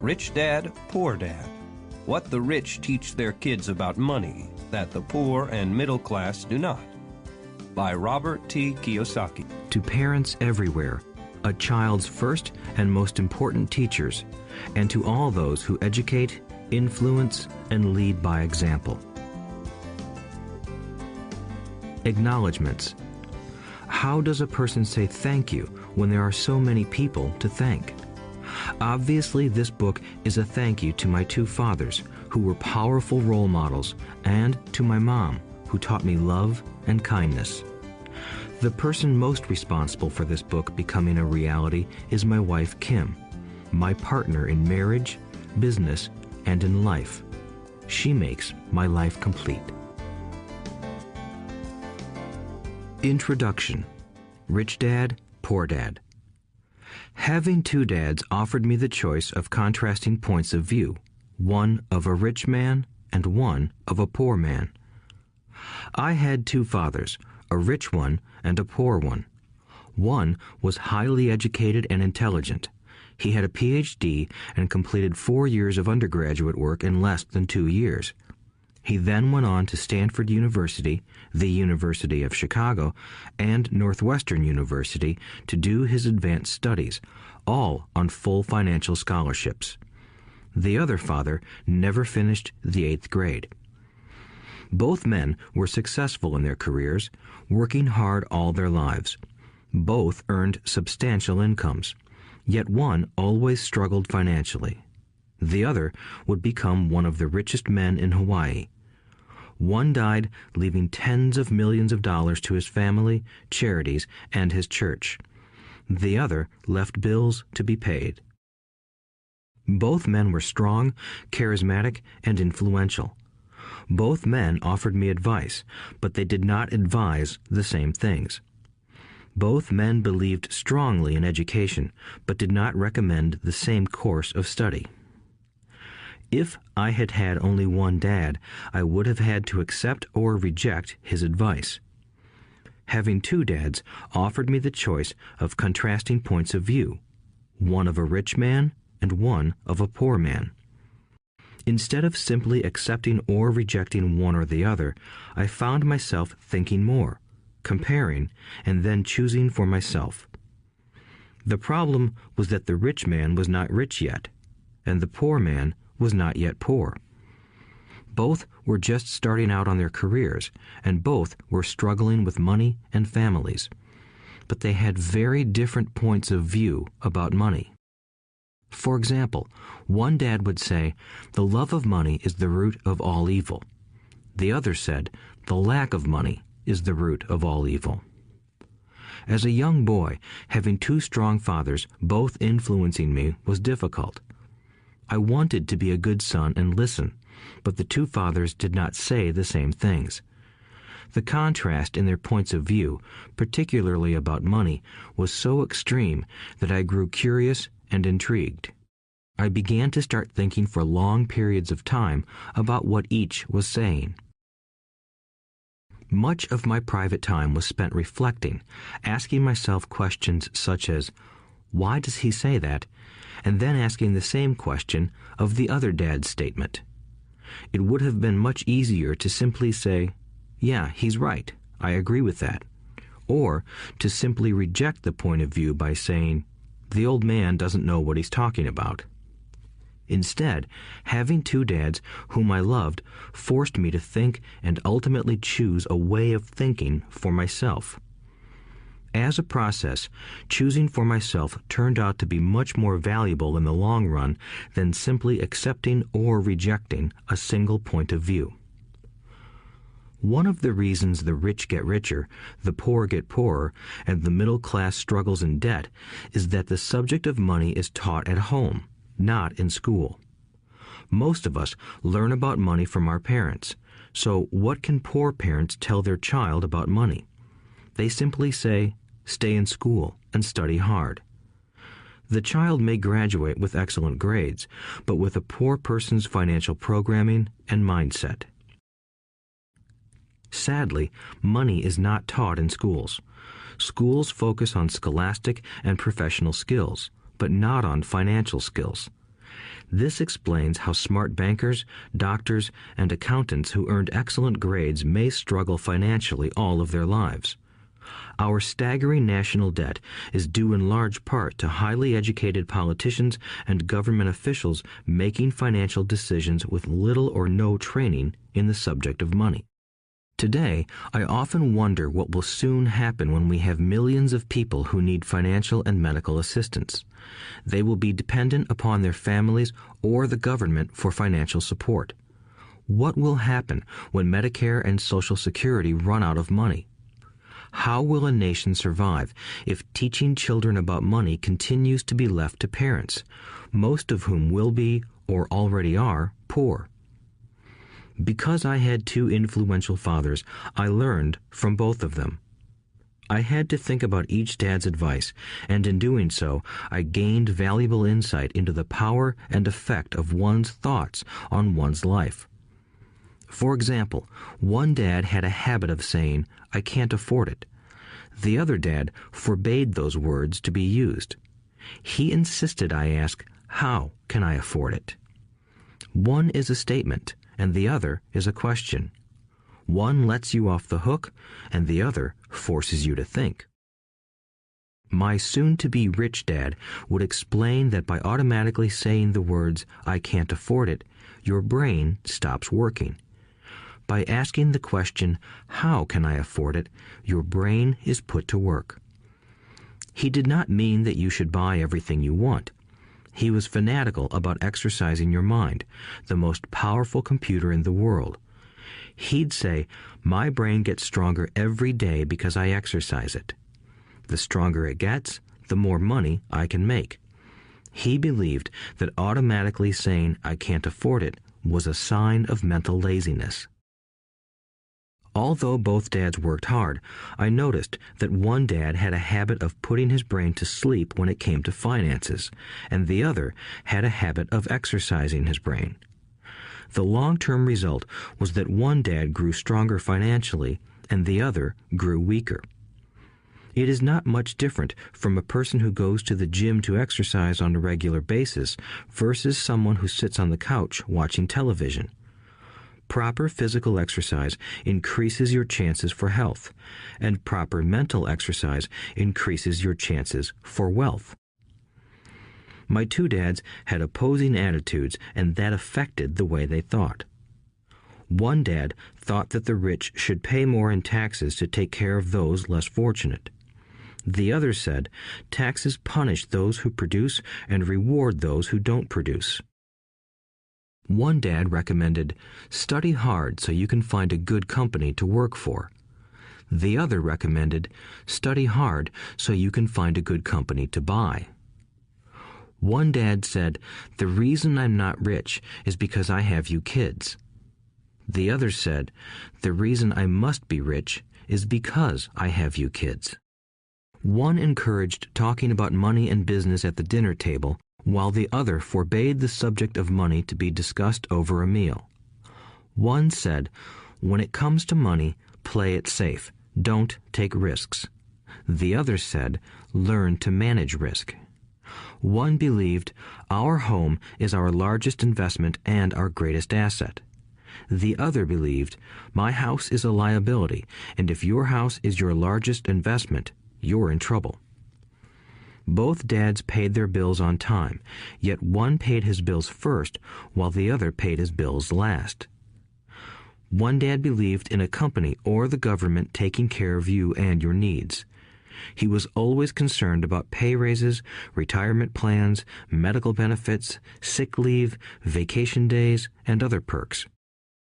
Rich Dad, Poor Dad. What the rich teach their kids about money that the poor and middle class do not. By Robert T. Kiyosaki. To parents everywhere, a child's first and most important teachers, and to all those who educate, influence, and lead by example. Acknowledgements. How does a person say thank you when there are so many people to thank? Obviously, this book is a thank you to my two fathers, who were powerful role models, and to my mom, who taught me love and kindness. The person most responsible for this book becoming a reality is my wife, Kim, my partner in marriage, business, and in life. She makes my life complete. Introduction. Rich Dad, Poor Dad. Having two dads offered me the choice of contrasting points of view, one of a rich man and one of a poor man. I had two fathers, a rich one and a poor one. One was highly educated and intelligent. He had a Ph.D. and completed 4 years of undergraduate work in less than 2 years. He then went on to Stanford University, the University of Chicago, and Northwestern University to do his advanced studies, all on full financial scholarships. The other father never finished the 8th grade. Both men were successful in their careers, working hard all their lives. Both earned substantial incomes, yet one always struggled financially. The other would become one of the richest men in Hawaii. One died, leaving tens of millions of dollars to his family, charities, and his church. The other left bills to be paid. Both men were strong, charismatic, and influential. Both men offered me advice, but they did not advise the same things. Both men believed strongly in education, but did not recommend the same course of study. If I had had only one dad, I would have had to accept or reject his advice. Having two dads offered me the choice of contrasting points of view, one of a rich man and one of a poor man. Instead of simply accepting or rejecting one or the other, I found myself thinking more, comparing, and then choosing for myself. The problem was that the rich man was not rich yet, and the poor man was not yet poor. Both were just starting out on their careers, and both were struggling with money and families. But they had very different points of view about money. For example, one dad would say, "The love of money is the root of all evil." The other said, "The lack of money is the root of all evil." As a young boy, having two strong fathers, both influencing me, was difficult. I wanted to be a good son and listen, but the two fathers did not say the same things. The contrast in their points of view, particularly about money, was so extreme that I grew curious and intrigued. I began to start thinking for long periods of time about what each was saying. Much of my private time was spent reflecting, asking myself questions such as, "Why does he say that?" and then asking the same question of the other dad's statement. It would have been much easier to simply say, "Yeah, he's right, I agree with that," or to simply reject the point of view by saying, "The old man doesn't know what he's talking about." Instead, having two dads whom I loved forced me to think and ultimately choose a way of thinking for myself. As a process, choosing for myself turned out to be much more valuable in the long run than simply accepting or rejecting a single point of view. One of the reasons the rich get richer, the poor get poorer, and the middle class struggles in debt is that the subject of money is taught at home, not in school. Most of us learn about money from our parents, so what can poor parents tell their child about money? They simply say, "Stay in school and study hard." The child may graduate with excellent grades, but with a poor person's financial programming and mindset. Sadly, money is not taught in schools. Schools focus on scholastic and professional skills, but not on financial skills. This explains how smart bankers, doctors, and accountants who earned excellent grades may struggle financially all of their lives. Our staggering national debt is due in large part to highly educated politicians and government officials making financial decisions with little or no training in the subject of money. Today, I often wonder what will soon happen when we have millions of people who need financial and medical assistance. They will be dependent upon their families or the government for financial support. What will happen when Medicare and Social Security run out of money? How will a nation survive if teaching children about money continues to be left to parents, most of whom will be, or already are, poor? Because I had two influential fathers, I learned from both of them. I had to think about each dad's advice, and in doing so, I gained valuable insight into the power and effect of one's thoughts on one's life. For example, one dad had a habit of saying, "I can't afford it." The other dad forbade those words to be used. He insisted I ask, "How can I afford it?" One is a statement, and the other is a question. One lets you off the hook, and the other forces you to think. My soon-to-be rich dad would explain that by automatically saying the words, "I can't afford it," your brain stops working. By asking the question, "How can I afford it?" your brain is put to work. He did not mean that you should buy everything you want. He was fanatical about exercising your mind, the most powerful computer in the world. He'd say, "My brain gets stronger every day because I exercise it. The stronger it gets, the more money I can make." He believed that automatically saying, "I can't afford it," was a sign of mental laziness. Although both dads worked hard, I noticed that one dad had a habit of putting his brain to sleep when it came to finances, and the other had a habit of exercising his brain. The long-term result was that one dad grew stronger financially, and the other grew weaker. It is not much different from a person who goes to the gym to exercise on a regular basis versus someone who sits on the couch watching television. Proper physical exercise increases your chances for health, and proper mental exercise increases your chances for wealth. My two dads had opposing attitudes, and that affected the way they thought. One dad thought that the rich should pay more in taxes to take care of those less fortunate. The other said, taxes punish those who produce and reward those who don't produce. One dad recommended, study hard so you can find a good company to work for. The other recommended, study hard so you can find a good company to buy. One dad said, the reason I'm not rich is because I have you kids. The other said, the reason I must be rich is because I have you kids. One encouraged talking about money and business at the dinner table, while the other forbade the subject of money to be discussed over a meal. One said, when it comes to money, play it safe, don't take risks. The other said, learn to manage risk. One believed, our home is our largest investment and our greatest asset. The other believed, my house is a liability, and if your house is your largest investment, you're in trouble. Both dads paid their bills on time, yet one paid his bills first while the other paid his bills last. One dad believed in a company or the government taking care of you and your needs. He was always concerned about pay raises, retirement plans, medical benefits, sick leave, vacation days, and other perks.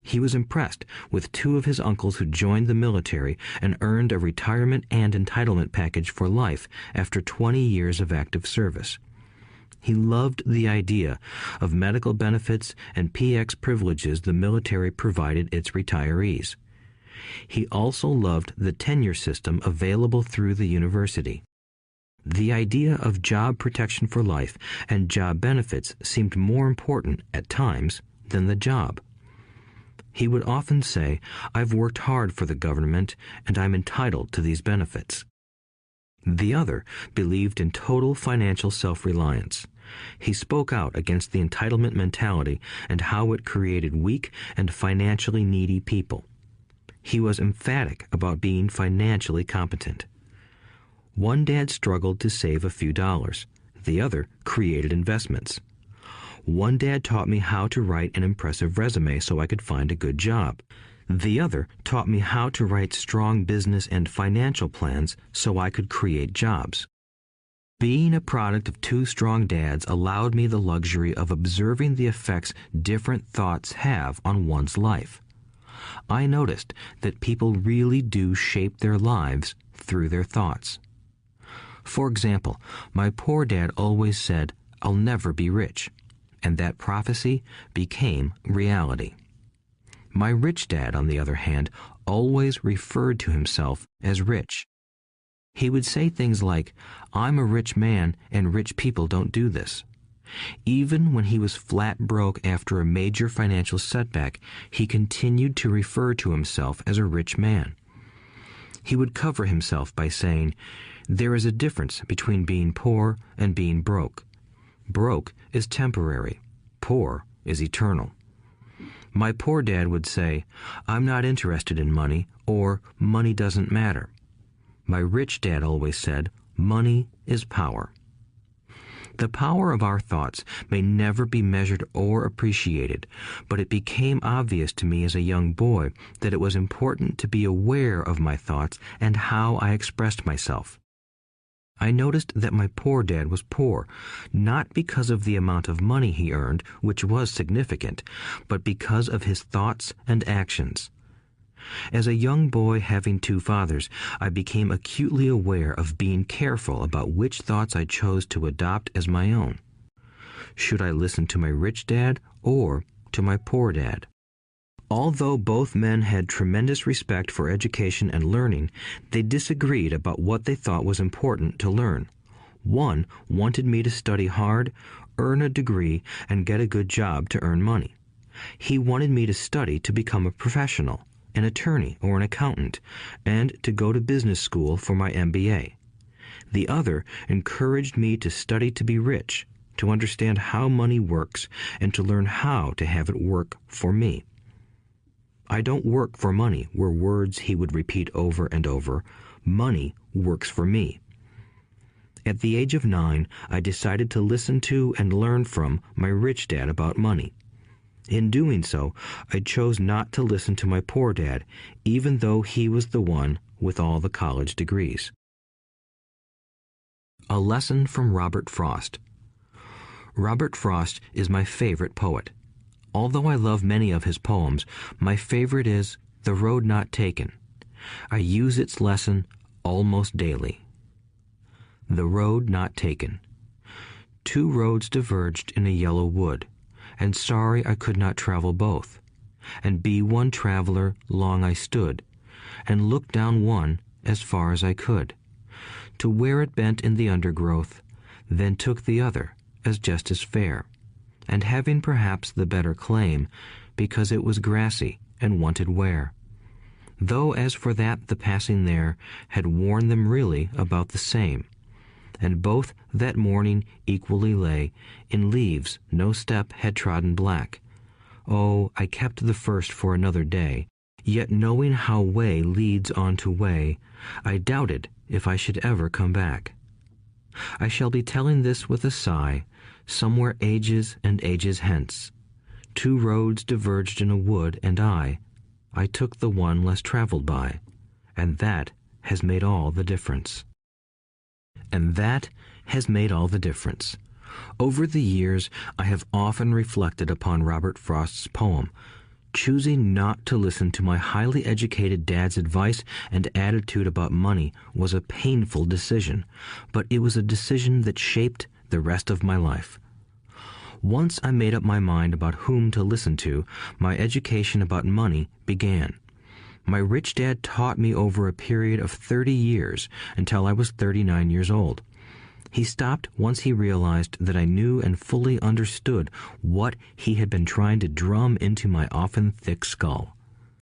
He was impressed with two of his uncles who joined the military and earned a retirement and entitlement package for life after 20 years of active service. He loved the idea of medical benefits and PX privileges the military provided its retirees. He also loved the tenure system available through the university. The idea of job protection for life and job benefits seemed more important at times than the job. He would often say, I've worked hard for the government and I'm entitled to these benefits. The other believed in total financial self-reliance. He spoke out against the entitlement mentality and how it created weak and financially needy people. He was emphatic about being financially competent. One dad struggled to save a few dollars. The other created investments. One dad taught me how to write an impressive resume so I could find a good job. The other taught me how to write strong business and financial plans so I could create jobs. Being a product of two strong dads allowed me the luxury of observing the effects different thoughts have on one's life. I noticed that people really do shape their lives through their thoughts. For example, my poor dad always said, "I'll never be rich," and that prophecy became reality. My rich dad, on the other hand, always referred to himself as rich. He would say things like, "I'm a rich man and rich people don't do this." Even when he was flat broke after a major financial setback, he continued to refer to himself as a rich man. He would cover himself by saying, "There is a difference between being poor and being broke. Broke is temporary. Poor is eternal." My poor dad would say, "I'm not interested in money," or "money doesn't matter." My rich dad always said, "Money is power." The power of our thoughts may never be measured or appreciated, but it became obvious to me as a young boy that it was important to be aware of my thoughts and how I expressed myself. I noticed that my poor dad was poor, not because of the amount of money he earned, which was significant, but because of his thoughts and actions. As a young boy having two fathers, I became acutely aware of being careful about which thoughts I chose to adopt as my own. Should I listen to my rich dad or to my poor dad? Although both men had tremendous respect for education and learning, they disagreed about what they thought was important to learn. One wanted me to study hard, earn a degree, and get a good job to earn money. He wanted me to study to become a professional, an attorney or an accountant, and to go to business school for my MBA. The other encouraged me to study to be rich, to understand how money works, and to learn how to have it work for me. "I don't work for money" were words he would repeat over and over. "Money works for me." At the age of 9, I decided to listen to and learn from my rich dad about money. In doing so, I chose not to listen to my poor dad, even though he was the one with all the college degrees. A lesson from Robert Frost. Robert Frost is my favorite poet. Although I love many of his poems, my favorite is "The Road Not Taken." I use its lesson almost daily. The road not taken. Two roads diverged in a yellow wood, and sorry I could not travel both. And be one traveler long I stood, and looked down one as far as I could, to where it bent in the undergrowth, then took the other as just as fair, and having perhaps the better claim, because it was grassy and wanted wear. Though as for that the passing there had worn them really about the same, and both that morning equally lay in leaves no step had trodden black. Oh, I kept the first for another day, yet knowing how way leads on to way, I doubted if I should ever come back. I shall be telling this with a sigh, somewhere ages and ages hence. Two roads diverged in a wood, and I took the one less traveled by, and that has made all the difference. And that has made all the difference. Over the years, I have often reflected upon Robert Frost's poem. Choosing not to listen to my highly educated dad's advice and attitude about money was a painful decision, but it was a decision that shaped the rest of my life. Once I made up my mind about whom to listen to, my education about money began. My rich dad taught me over a period of 30 years until I was 39 years old. He stopped once he realized that I knew and fully understood what he had been trying to drum into my often thick skull.